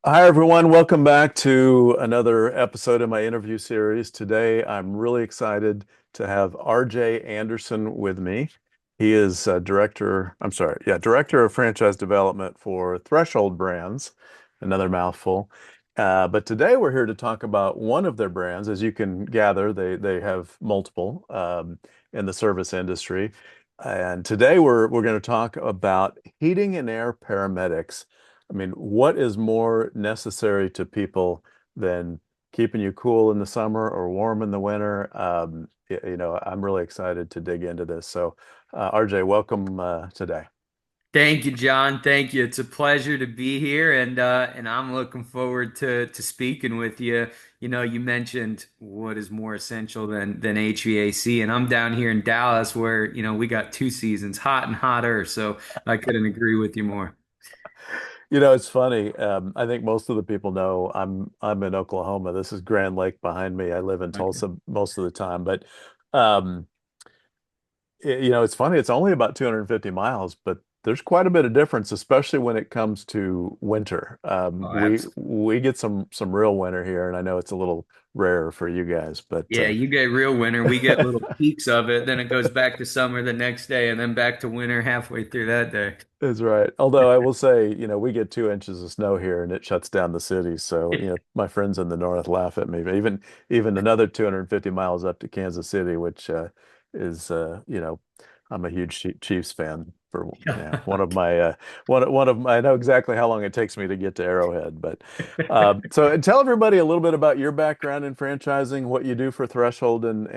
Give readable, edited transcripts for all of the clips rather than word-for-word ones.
Hi, everyone. Welcome back to another episode of my interview series. Today, I'm really excited to have RJ Andersen with me. He is director of franchise development for Threshold Brands, another mouthful. But today, we're here to talk about one of their brands. As you can gather, they have multiple in the service industry. And today, we're going to talk about heating and air paramedics. I mean, what is more necessary to people than keeping you cool in the summer or warm in the winter? I'm really excited to dig into this. So, RJ, welcome today. Thank you, John. Thank you. It's a pleasure to be here, and I'm looking forward to speaking with you. You mentioned what is more essential than HVAC, and I'm down here in Dallas where, we got two seasons, hot and hotter, so I couldn't agree with you more. It's funny. I think most of the people know I'm in Oklahoma. This is Grand Lake behind me. I live in Okay. Tulsa most of the time, but um, it's funny. It's only about 250 miles, but there's quite a bit of difference, especially when it comes to winter. Oh, We get some real winter here, and I know it's a little rare for you guys, but yeah, you get real winter. We get little peaks of it, then it goes back to summer the next day, and then back to winter halfway through that day. it's right. Although I will say, we get 2 inches of snow here, and it shuts down the city. So, my friends in the north laugh at me. But even another 250 miles up to Kansas City, which is I'm a huge Chiefs fan for one of my one of my, I know exactly how long it takes me to get to Arrowhead. But so tell everybody a little bit about your background in franchising, what you do for Threshold and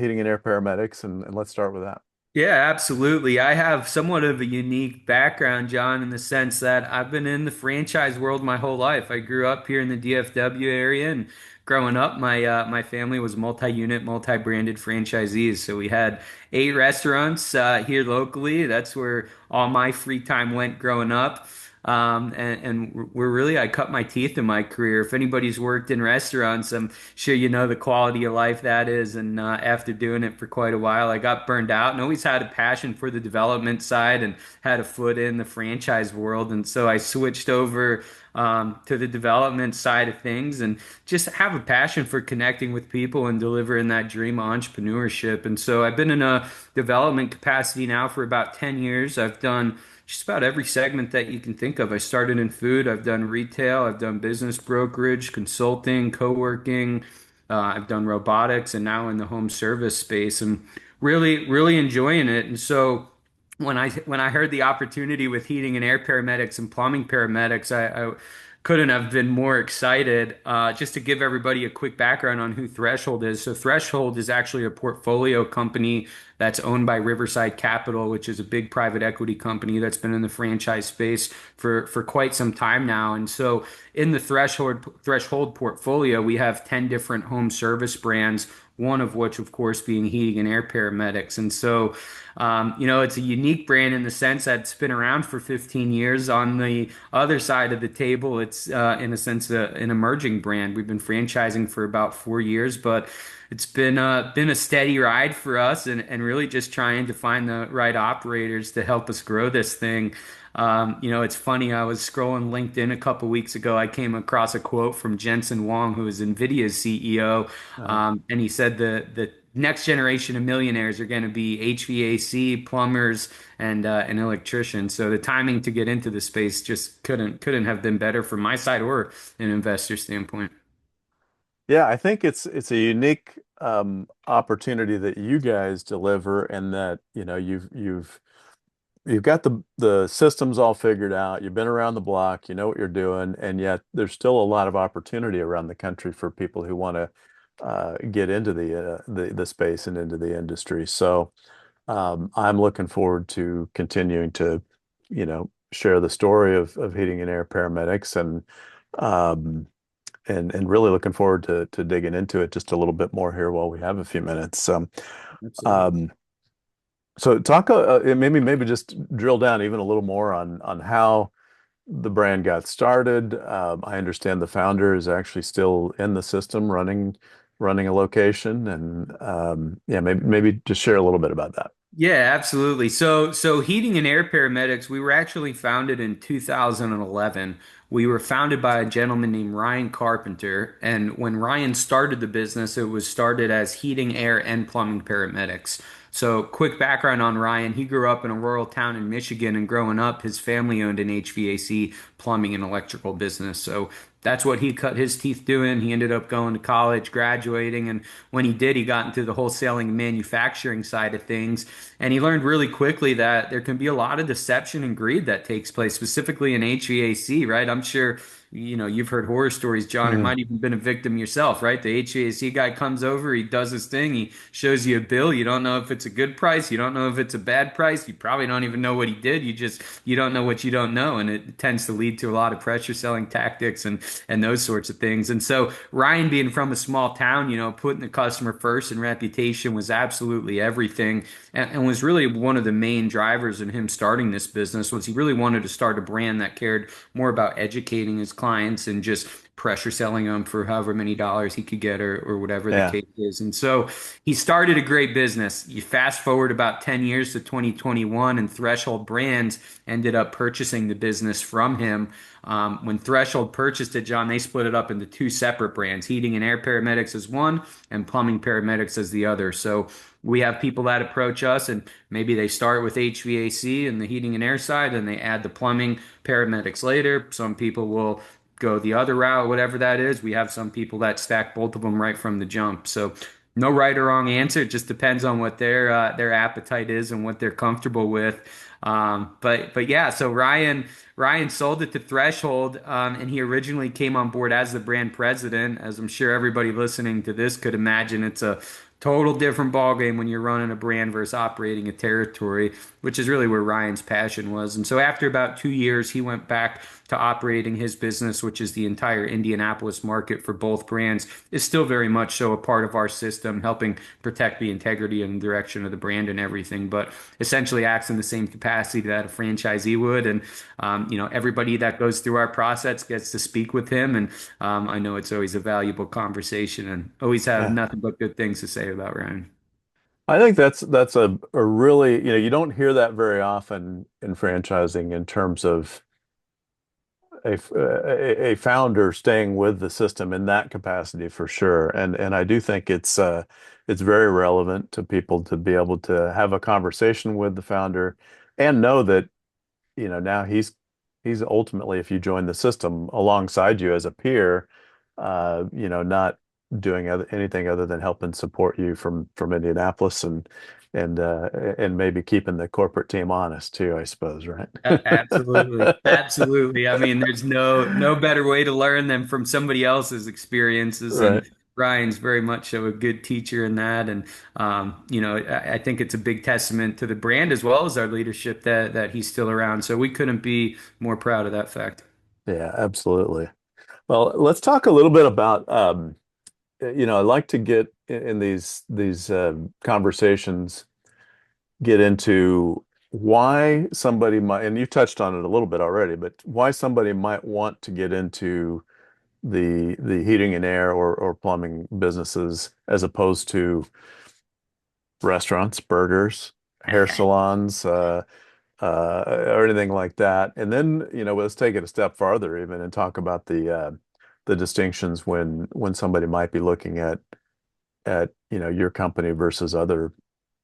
heating and air paramedics, and let's start with that. Yeah, absolutely. I have somewhat of a unique background, John, in the sense that I've been in the franchise world my whole life. I grew up here in the DFW area, and growing up, my family was multi-unit, multi-branded franchisees. So we had 8 restaurants here locally. That's where all my free time went growing up. And we're really, I cut my teeth in my career. If anybody's worked in restaurants, I'm sure you know the quality of life that is. And after doing it for quite a while, I got burned out and always had a passion for the development side and had a foot in the franchise world. And so I switched over to the development side of things and just have a passion for connecting with people and delivering that dream of entrepreneurship. And so I've been in a development capacity now for about 10 years. I've done just about every segment that you can think of. I started in food, I've done retail, I've done business brokerage, consulting, co-working, I've done robotics, and now in the home service space, and really, really enjoying it. And so when I heard the opportunity with heating and air paramedics and plumbing paramedics, I couldn't have been more excited. Just to give everybody a quick background on who Threshold is. So Threshold is actually a portfolio company that's owned by Riverside Capital, which is a big private equity company that's been in the franchise space for quite some time now. And so in the Threshold portfolio, we have 10 different home service brands, one of which, of course, being heating and air paramedics. And so, it's a unique brand in the sense that it's been around for 15 years. On the other side of the table, it's in a sense an emerging brand. We've been franchising for about 4 years, but it's been a steady ride for us, and really just trying to find the right operators to help us grow this thing. It's funny. I was scrolling LinkedIn a couple weeks ago. I came across a quote from Jensen Huang, who is NVIDIA's CEO, Uh, and he said the next generation of millionaires are going to be HVAC, plumbers, and electricians. So the timing to get into the space just couldn't have been better from my side or an investor standpoint. Yeah, I think it's a unique opportunity that you guys deliver, and that you've got the systems all figured out. You've been around the block, you know what you're doing, and yet there's still a lot of opportunity around the country for people who want to get into the space and into the industry. So I'm looking forward to continuing to share the story of heating and air paramedics um, and really looking forward to digging into it just a little bit more here while we have a few minutes. Absolutely. Um, so talk maybe just drill down even a little more on how the brand got started. I understand the founder is actually still in the system running running a location, and yeah, maybe just share a little bit about that. Yeah, absolutely. So Heating and Air Paramedics, we were actually founded in 2011. We were founded by a gentleman named Ryan Carpenter, and when Ryan started the business, it was started as Heating, Air, and Plumbing Paramedics. So, quick background on Ryan. He grew up in a rural town in Michigan, and growing up, his family owned an HVAC, plumbing, and electrical business. So, that's what he cut his teeth doing. He ended up going to college, graduating, and when he did, he got into the wholesaling and manufacturing side of things. And he learned really quickly that there can be a lot of deception and greed that takes place, specifically in HVAC, right? I'm sure, you've heard horror stories, John, or Mm, might even been a victim yourself, right? The HVAC guy comes over, he does his thing, he shows you a bill. You don't know if it's a good price, you don't know if it's a bad price, you probably don't even know what he did. You don't know what you don't know, and it tends to lead to a lot of pressure selling tactics and those sorts of things. And so Ryan, being from a small town, putting the customer first and reputation was absolutely everything, and was really one of the main drivers in him starting this business. Was he really wanted to start a brand that cared more about educating his clients and just pressure selling them for however many dollars he could get, or whatever the yeah, case is. And so he started a great business. You fast forward about 10 years to 2021, and Threshold Brands ended up purchasing the business from him. When Threshold purchased it, John, they split it up into two separate brands: Heating and Air Paramedics as one, and Plumbing Paramedics as the other. So we have people that approach us, and maybe they start with HVAC and the heating and air side, and they add the plumbing paramedics later. Some people will go the other route, whatever that is. We have some people that stack both of them right from the jump. So no right or wrong answer. It just depends on what their appetite is and what they're comfortable with. But yeah, so Ryan sold it to Threshold, and he originally came on board as the brand president. As I'm sure everybody listening to this could imagine, it's a total different ballgame when you're running a brand versus operating a territory, which is really where Ryan's passion was. And so after about 2 years, he went back to operating his business, which is the entire Indianapolis market for both brands, is still very much so a part of our system, helping protect the integrity and direction of the brand and everything, but essentially acts in the same capacity that a franchisee would. And, everybody that goes through our process gets to speak with him. And I know it's always a valuable conversation, and always have yeah. nothing but good things to say about Ryan. I think that's a really, you don't hear that very often in franchising in terms of a founder staying with the system in that capacity for sure. And I do think it's very relevant to people to be able to have a conversation with the founder and know that, now he's ultimately, if you join the system alongside you as a peer, not doing anything other than helping support you from Indianapolis and maybe keeping the corporate team honest too, I suppose, right? Absolutely. Absolutely. I mean, there's no better way to learn than from somebody else's experiences. And Right. Ryan's very much a good teacher in that. And I think it's a big testament to the brand as well as our leadership that he's still around. So we couldn't be more proud of that fact. Yeah, absolutely. Well, let's talk a little bit about I like to get in these conversations, get into why somebody might, and you touched on it a little bit already, but why somebody might want to get into the heating and air or plumbing businesses as opposed to restaurants, burgers, hair salons, or anything like that. And then, let's take it a step farther even and talk about the distinctions when somebody might be looking at your company versus other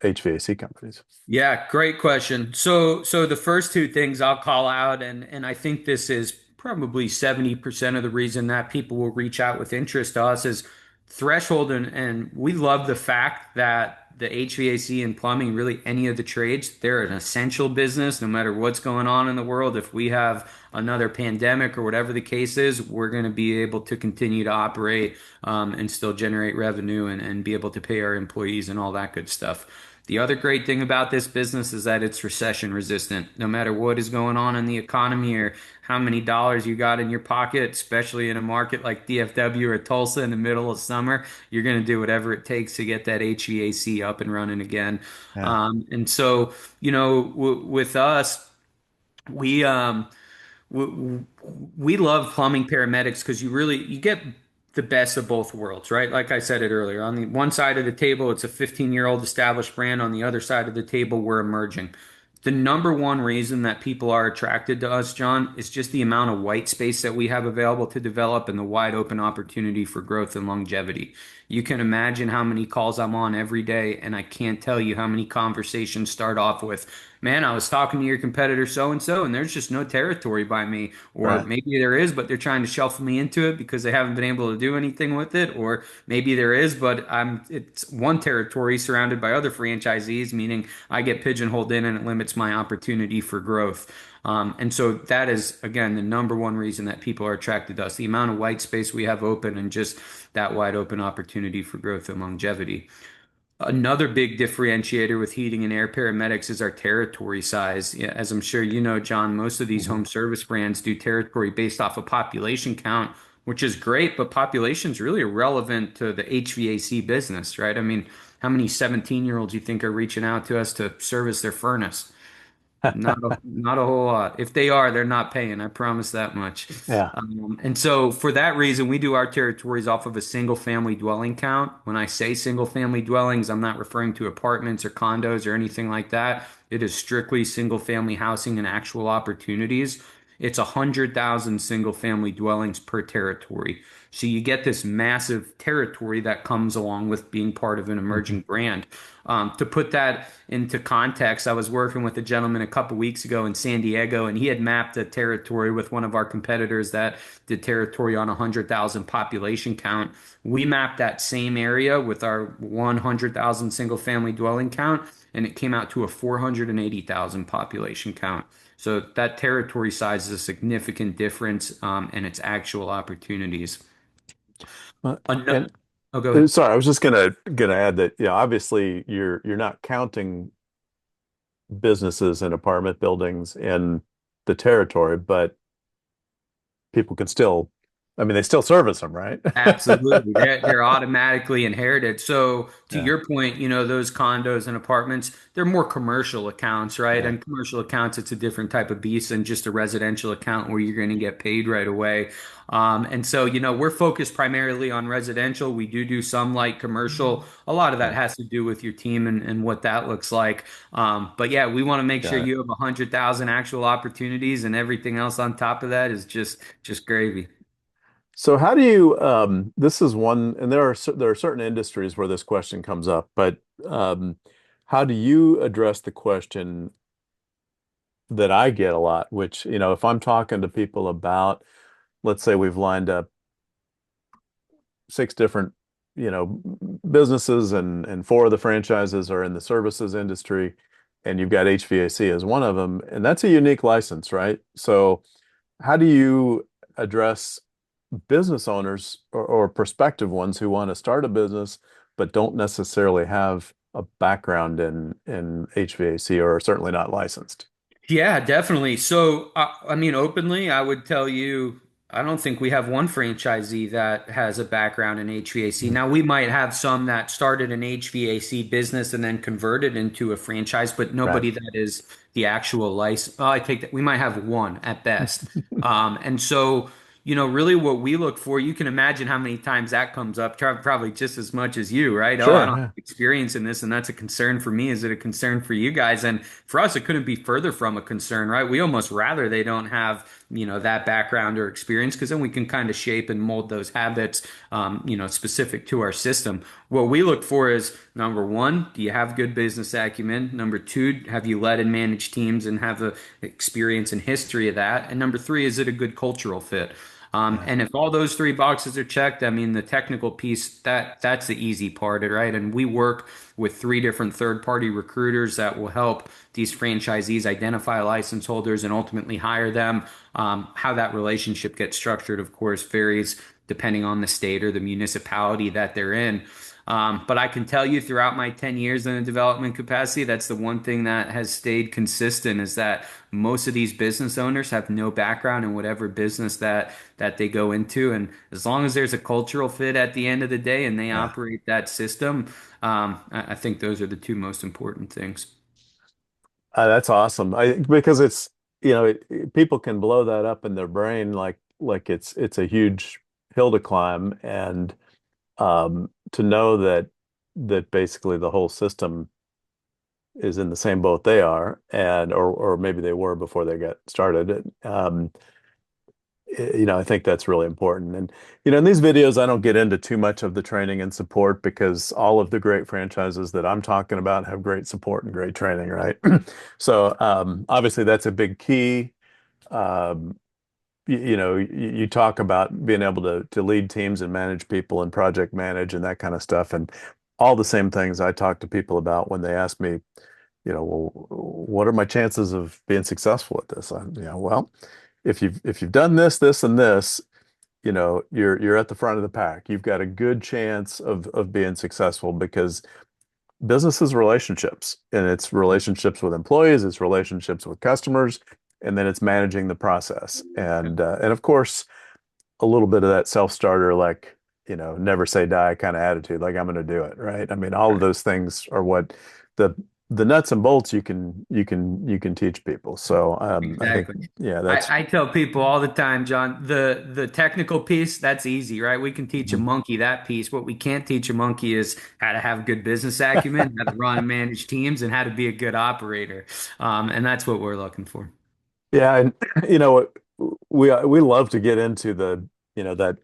HVAC companies. Yeah, great question. So the first two things I'll call out, and I think this is probably 70% of the reason that people will reach out with interest to us, is threshold. And we love the fact that the HVAC and plumbing, really any of the trades, they're an essential business no matter what's going on in the world. If we have another pandemic or whatever the case is, we're going to be able to continue to operate, and still generate revenue, and be able to pay our employees and all that good stuff. The other great thing about this business is that it's recession resistant. No matter what is going on in the economy or how many dollars you got in your pocket, especially in a market like DFW or Tulsa in the middle of summer, you're going to do whatever it takes to get that HVAC up and running again. Yeah. And so, with us, we we, we love plumbing paramedics because you get the best of both worlds, right? Like I said it earlier, on the one side of the table, it's a 15-year-old established brand. On the other side of the table, we're emerging. The number one reason that people are attracted to us, John, is just the amount of white space that we have available to develop and the wide open opportunity for growth and longevity. You can imagine how many calls I'm on every day, and I can't tell you how many conversations start off with, man, I was talking to your competitor so and so, and there's just no territory by me. Or Right. maybe there is, but they're trying to shuffle me into it because they haven't been able to do anything with it. Or maybe there is, but it's one territory surrounded by other franchisees, meaning I get pigeonholed in and it limits my opportunity for growth. And so that is, again, the number one reason that people are attracted to us, the amount of white space we have open and just that wide open opportunity for growth and longevity. Another big differentiator with heating and air paramedics is our territory size. Yeah, as I'm sure you know, John, most of these Mhm. home service brands do territory based off of population count, which is great, but population is really irrelevant to the HVAC business, right? I mean, how many 17-year-olds you think are reaching out to us to service their furnace? Not a whole lot. If they are, they're not paying. I promise that much. Yeah. And so for that reason, we do our territories off of a single family dwelling count. When I say single family dwellings, I'm not referring to apartments or condos or anything like that. It is strictly single family housing and actual opportunities. It's 100,000 single family dwellings per territory. So you get this massive territory that comes along with being part of an Mhm. emerging brand. To put that into context, I was working with a gentleman a couple weeks ago in San Diego, and he had mapped a territory with one of our competitors that did territory on 100,000 population count. We mapped that same area with our 100,000 single family dwelling count, and it came out to a 480,000 population count. So that territory size is a significant difference in its actual opportunities. Uh, Ano- And oh, go ahead. sorry, I was just gonna add that, yeah, obviously you're not counting businesses and apartment buildings in the territory, but people can still, I mean, they still service them, right? Absolutely. They're automatically inherited. So to Yeah. your point, those condos and apartments, they're more commercial accounts, right? Yeah. And commercial accounts, it's a different type of beast than just a residential account where you're going to get paid right away. And so, we're focused primarily on residential. We do some light commercial. A lot of that Yeah. has to do with your team and what that looks like. But yeah, we want to make sure Got it. you have 100,000 actual opportunities and everything else on top of that is just gravy. So how do you this is one, and there are certain industries where this question comes up, but how do you address the question that I get a lot, which, if I'm talking to people about, let's say we've lined up six different, businesses, and four of the franchises are in the services industry, and you've got HVAC as one of them, and that's a unique license, right? So how do you address business owners, or prospective ones who want to start a business but don't necessarily have a background in HVAC, or are certainly not licensed? Yeah, definitely. So, I mean, openly, I would tell you, I don't think we have one franchisee that has a background in HVAC. Mhm. Now, we might have some that started an HVAC business and then converted into a franchise, but Right. nobody that is the actual license. Oh, I take that. We might have one at best. And so, really what we look for, you can imagine how many times that comes up, probably just as much as you, right? Oh, I Sure. don't have Yeah. experience in this, and that's a concern for me. Is it a concern for you guys? And for us, it couldn't be further from a concern, right? We almost rather they don't have, that background or experience because then we can kind of shape and mold those habits, specific to our system. What we look for is number one, do you have good business acumen? Number two, have you led and managed teams and have the experience and history of that? And number three, is it a good cultural fit? Yeah. And if all those three boxes are checked, I mean, the technical piece, that's the easy part, right? And we work with three different third-party recruiters that will help these franchisees identify license holders and ultimately hire them. How that relationship gets structured, of course, varies depending on the state or the municipality that they're in. But I can tell you throughout my 10 years in a development capacity, that's the one thing that has stayed consistent is that most of these business owners have no background in whatever business that they go into. And as long as there's a cultural fit at the end of the day and they Yeah. operate that system, I think those are the two most important things. That's awesome. Because it's, people can blow that up in their brain like it's a huge hill to climb, and to know that basically the whole system is in the same boat they are, and or maybe they were before they got started. I think that's really important. And in these videos, I don't get into too much of the training and support because all of the great franchises that I'm talking about have great support and great training, right? So obviously that's a big key. Um, you talk about being able to lead teams and manage people and project manage and that kind of stuff, and all the same things I talk to people about when they ask me, well, what are my chances of being successful at this? Well, if you've done this, this, and this, you're at the front of the pack. You've got a good chance of being successful because business is relationships, and it's relationships with employees, it's relationships with customers, and then it's managing the process. And of course, a little bit of that self-starter, like, never say die kind of attitude, like I'm going to do it, right? I mean, all of those things are what the the nuts and bolts you can teach people. So I think, Exactly. yeah, that's I tell people all the time, John, the technical piece, that's easy, right? We can teach a monkey that piece. What we can't teach a monkey is how to have good business acumen, how to run and manage teams, and how to be a good operator. And that's what we're looking for. yeah, and we love to get into that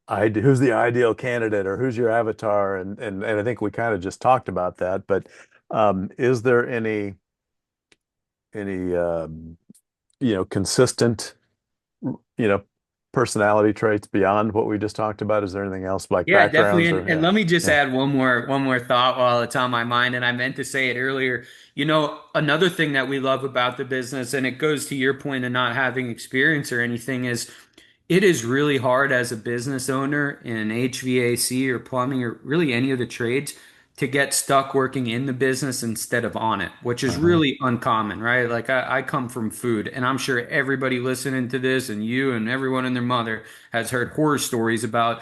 who's the ideal candidate or who's your avatar, and I think we kind of just talked about that, but is there any consistent you know personality traits beyond what we just talked about? Is there anything else like Yeah, definitely. backgrounds And, or and yeah, let me just yeah. add one more thought while it's on my mind. And I meant to say it earlier. Another thing that we love about the business, and it goes to your point of not having experience or anything, is it is really hard as a business owner in HVAC or plumbing or really any of the trades to get stuck working in the business instead of on it, which is Uh-huh. really uncommon, right? Like I come from food, and I'm sure everybody listening to this and you and everyone and their mother has heard horror stories about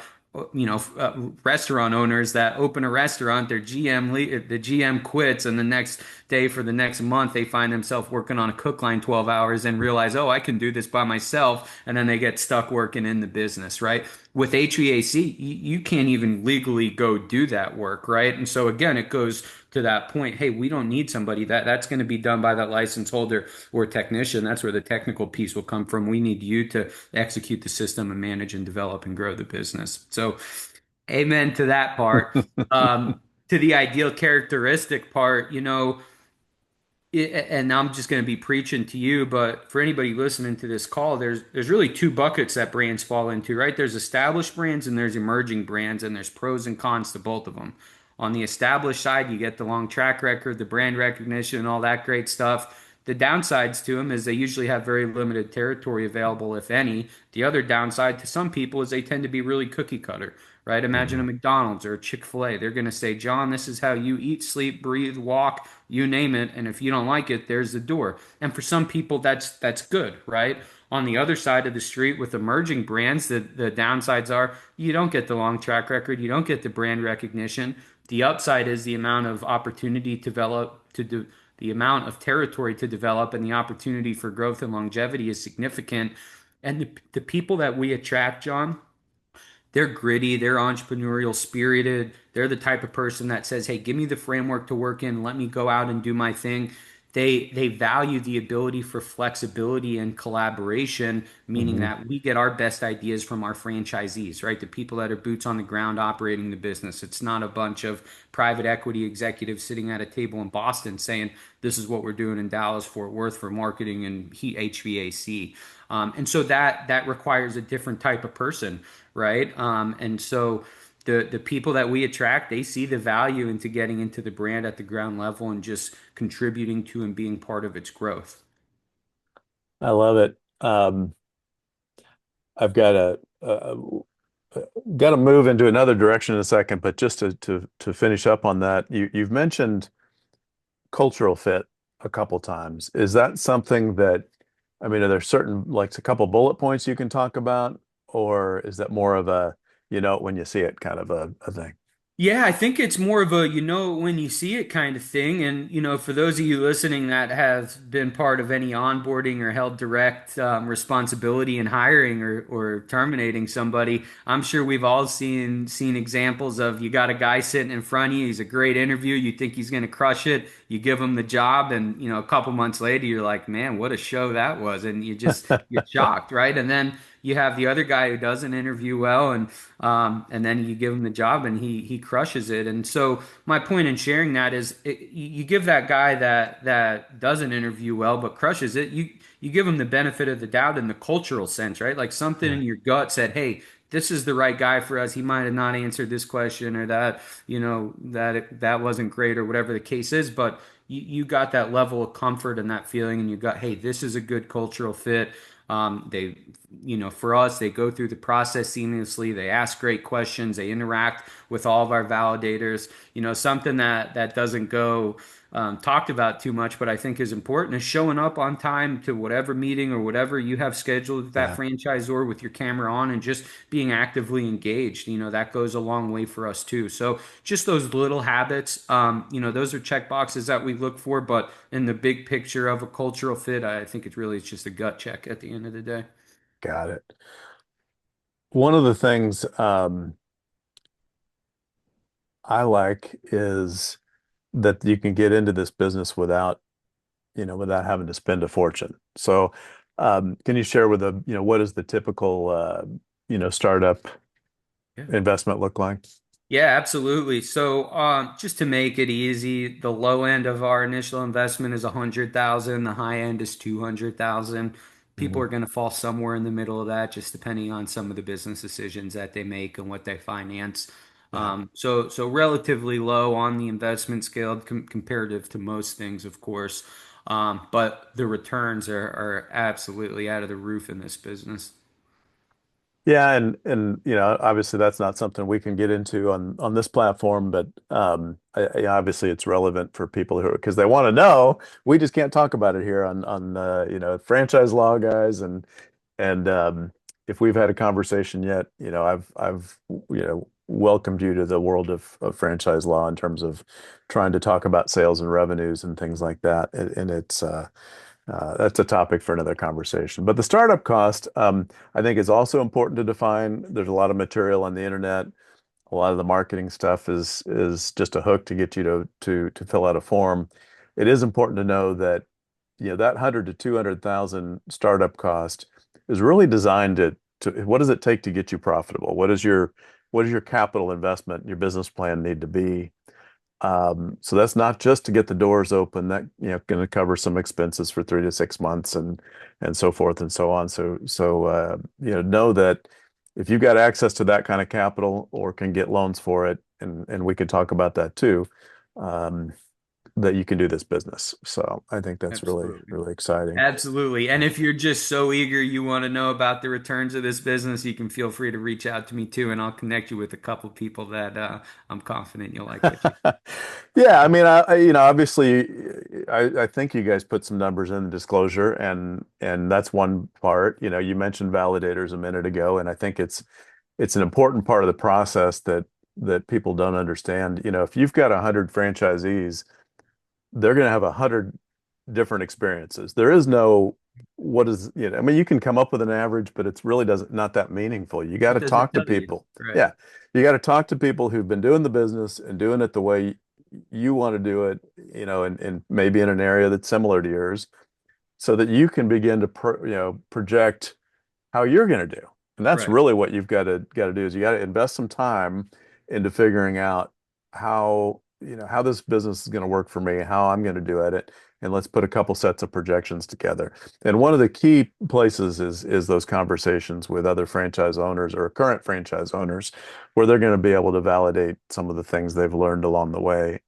restaurant owners that open a restaurant, the GM quits, and the next day for the next month they find themselves working on a cook line 12 hours and realize, oh, I can do this by myself, and then they get stuck working in the business, right? With HVAC, you can't even legally go do that work, right? And so again, it goes to that point. Hey, we don't need somebody that's going to be done by that license holder or technician. That's where the technical piece will come from. We need you to execute the system and manage and develop and grow the business. So, amen to that part. To the ideal characteristic part, and I'm just going to be preaching to you, but for anybody listening to this call, there's really two buckets that brands fall into, right? There's established brands and there's emerging brands, and there's pros and cons to both of them. On the established side, you get the long track record, the brand recognition, and all that great stuff. The downsides to them is they usually have very limited territory available, if any. The other downside to some people is they tend to be really cookie cutter, right? Imagine a Mhm. McDonald's or a Chick-fil-A. They're going to say, John, this is how you eat, sleep, breathe, walk, you name it. And if you don't like it, there's the door. And for some people, that's good, right? On the other side of the street with emerging brands, the downsides are you don't get the long track record, you don't get the brand recognition. The upside is the amount of opportunity to develop to do the amount of territory to develop, and the opportunity for growth and longevity is significant. And the people that we attract, John, they're gritty, they're entrepreneurial spirited. They're the type of person that says, "Hey, give me the framework to work in. Let me go out and do my thing." They value the ability for flexibility and collaboration, meaning Mhm. that we get our best ideas from our franchisees, right? The people that are boots on the ground operating the business. It's not a bunch of private equity executives sitting at a table in Boston saying, "This is what we're doing in Dallas, Fort Worth for marketing and heat HVAC." And so that requires a different type of person, right? And so the people that we attract, they see the value into getting into the brand at the ground level and just contributing to and being part of its growth. I love it. I've got to move into another direction in a second, but just to finish up on that, you've mentioned cultural fit a couple times. Is that something that, I mean, are there certain, like a couple bullet points you can talk about, or is that more of a, when you see it kind of a thing? Yeah, I think it's more of a you know when you see it kind of thing. And, for those of you listening that have been part of any onboarding or held direct responsibility in hiring or terminating somebody, I'm sure we've all seen examples of you got a guy sitting in front of you, he's a great interview, you think he's going to crush it, you give him the job, and, a couple months later, you're like, man, what a show that was. And you're shocked, right? And then you have the other guy who doesn't interview well, and then you give him the job and he crushes it. And so my point in sharing that is you give that guy that doesn't interview well but crushes it, you give him the benefit of the doubt in the cultural sense, right? Like something Yeah, in your gut said, hey, this is the right guy for us. He might have not answered this question, or that, that wasn't great, or whatever the case is, but you got that level of comfort and that feeling, and you got, hey, this is a good cultural fit. They, for us, they go through the process seamlessly. They ask great questions. They interact with all of our validators. Something that doesn't go talked about too much, but I think is important, is showing up on time to whatever meeting or whatever you have scheduled with that yeah, franchisor with your camera on, and just being actively engaged. That goes a long way for us too. So just those little habits, those are check boxes that we look for, but in the big picture of a cultural fit, I think it's just a gut check at the end of the day. got it. One of the things I like is that you can get into this business without, without having to spend a fortune. So, can you share with what is the typical, startup Yeah. investment look like? Yeah, absolutely. So, just to make it easy, the low end of our initial investment is 100,000. The high end is 200,000. People Mhm. are going to fall somewhere in the middle of that, just depending on some of the business decisions that they make and what they finance. Yeah. So relatively low on the investment scale comparative to most things, of course. But the returns are absolutely out of the roof in this business. Yeah, and obviously that's not something we can get into on this platform, but obviously it's relevant for people who because they want to know. We just can't talk about it here on franchise law guys and if we've had a conversation yet, I've welcomed you to the world of franchise law in terms of trying to talk about sales and revenues and things like that, and it's that's a topic for another conversation. But the startup cost, I think, is also important to define. There's a lot of material on the internet. A lot of the marketing stuff is just a hook to get you to fill out a form. It is important to know that that 100 to 200,000 startup cost is really designed to what does it take to get you profitable? What is your capital investment, your business plan need to be? So that's not just to get the doors open. That going to cover some expenses for 3 to 6 months and so forth and so on. So know that if you've got access to that kind of capital or can get loans for it, and we could talk about that too, um, that you can do this business. So I think that's really Absolutely. really exciting. Absolutely. And if you're just so eager you want to know about the returns of this business, you can feel free to reach out to me too, and I'll connect you with a couple people that I'm confident you'll like what you. Yeah, I mean, obviously, I think you guys put some numbers in the disclosure, and that's one part. You mentioned validators a minute ago, and I think it's an important part of the process that people don't understand. If you've got 100 franchisees, they're going to have 100 different experiences. There is no what is, I mean, you can come up with an average, but it's really doesn't not that meaningful. You got It to doesn't talk to tell you. people. Right. Yeah. You got to talk to people who've been doing the business and doing it the way you want to do it, and maybe in an area that's similar to yours so that you can begin to project how you're going to do. And that's Right. really what you've got to do is you got to invest some time into figuring out how this business is going to work for me, how I'm going to do at it, and let's put a couple sets of projections together. And one of the key places is those conversations with other franchise owners or current franchise owners, where they're going to be able to validate some of the things they've learned along the way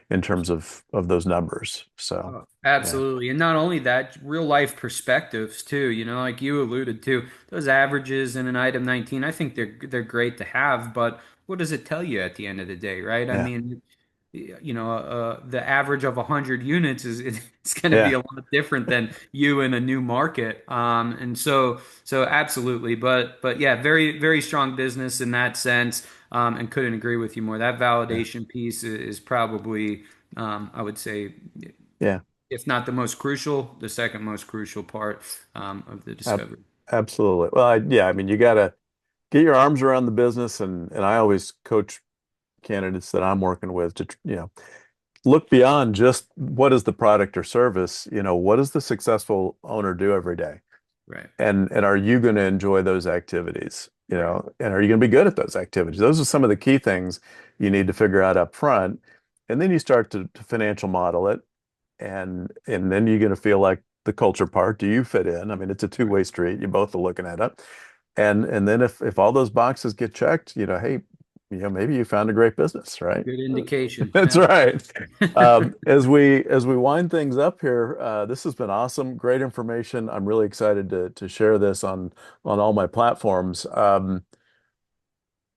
in terms of those numbers. So, Oh, yeah, absolutely. And not only that, real life perspectives too, like you alluded to, those averages in an item 19, I think they're great to have, but what does it tell you at the end of the day, right? I yeah, mean, the average of 100 units is it's going to be Yeah. a lot different than you in a new market. And so absolutely, but yeah, very very strong business in that sense. And couldn't agree with you more. That Yeah. validation piece is probably, I would say, Yeah. if not the most crucial, the second most crucial part of the Ab discovery. Absolutely. Well, yeah, I mean, you got to get your arms around the business, and I always coach candidates that I'm working with to, look beyond just what is the product or service, what does the successful owner do every day? Right, And are you going to enjoy those activities? right. And are you going to be good at those activities? Those are some of the key things you need to figure out up front. And then you start to financial model it, and then you're going to feel like the culture part. Do you fit in? I mean, it's a two-way street. You both are looking at it. And then if all those boxes get checked, hey, maybe you found a great business, right? Good indication. That's Yeah. right. As we wind things up here, this has been awesome, great information. I'm really excited to share this on all my platforms.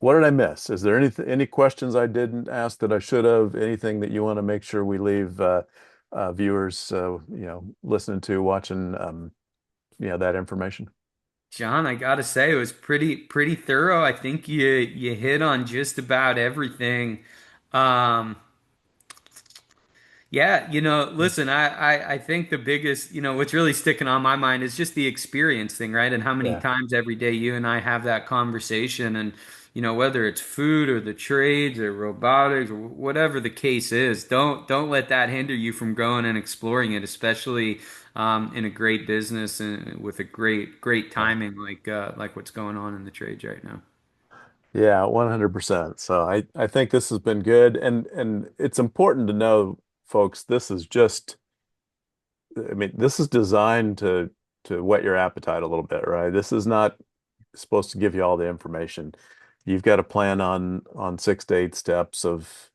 What did I miss? Is there any questions I didn't ask that I should have? Anything that you want to make sure we leave viewers, listening to, watching, that information? John, I gotta say it was pretty thorough. I think you hit on just about everything. Um, Yeah, listen, I think the biggest, what's really sticking on my mind is just the experience thing, right? And how many Yeah. times every day you and I have that conversation, and whether it's food or the trades or robotics or whatever the case is, don't let that hinder you from going and exploring it, especially in a great business and with a great Yeah. timing like what's going on in the trades right now. Yeah, 100%. So I think this has been good, and it's important to know, folks, this is just, I mean, this is designed to whet your appetite a little bit, right? This is not supposed to give you all the information. You've got to plan on 6 to 8 steps of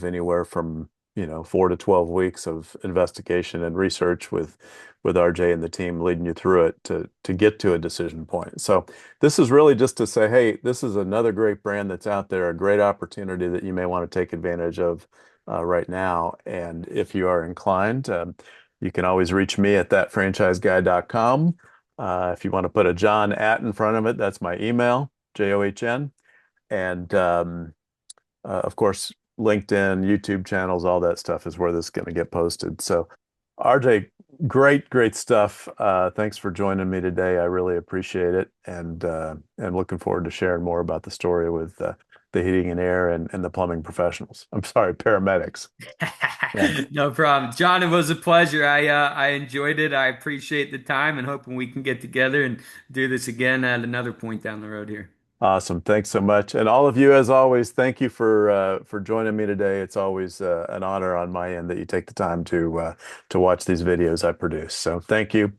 anywhere from 4 to 12 weeks of investigation and research with RJ and the team leading you through it to get to a decision point. So this is really just to say, hey, this is another great brand that's out there, a great opportunity that you may want to take advantage of right now. And if you are inclined, you can always reach me at thatfranchiseguy.com. If you want to put a John at in front of it, that's my email, JOHN. And of course, LinkedIn, YouTube channels, all that stuff is where this is going to get posted. So, RJ, great stuff. Thanks for joining me today. I really appreciate it, and looking forward to sharing more about the story with the heating and air and the plumbing professionals. I'm sorry, paramedics. Yeah. No problem. John, it was a pleasure. I enjoyed it. I appreciate the time and hoping we can get together and do this again at another point down the road here. Awesome. Thanks so much. And all of you, as always, thank you for joining me today. It's always an honor on my end that you take the time to watch these videos I produce. So thank you,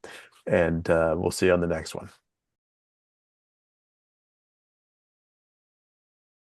and we'll see you on the next one.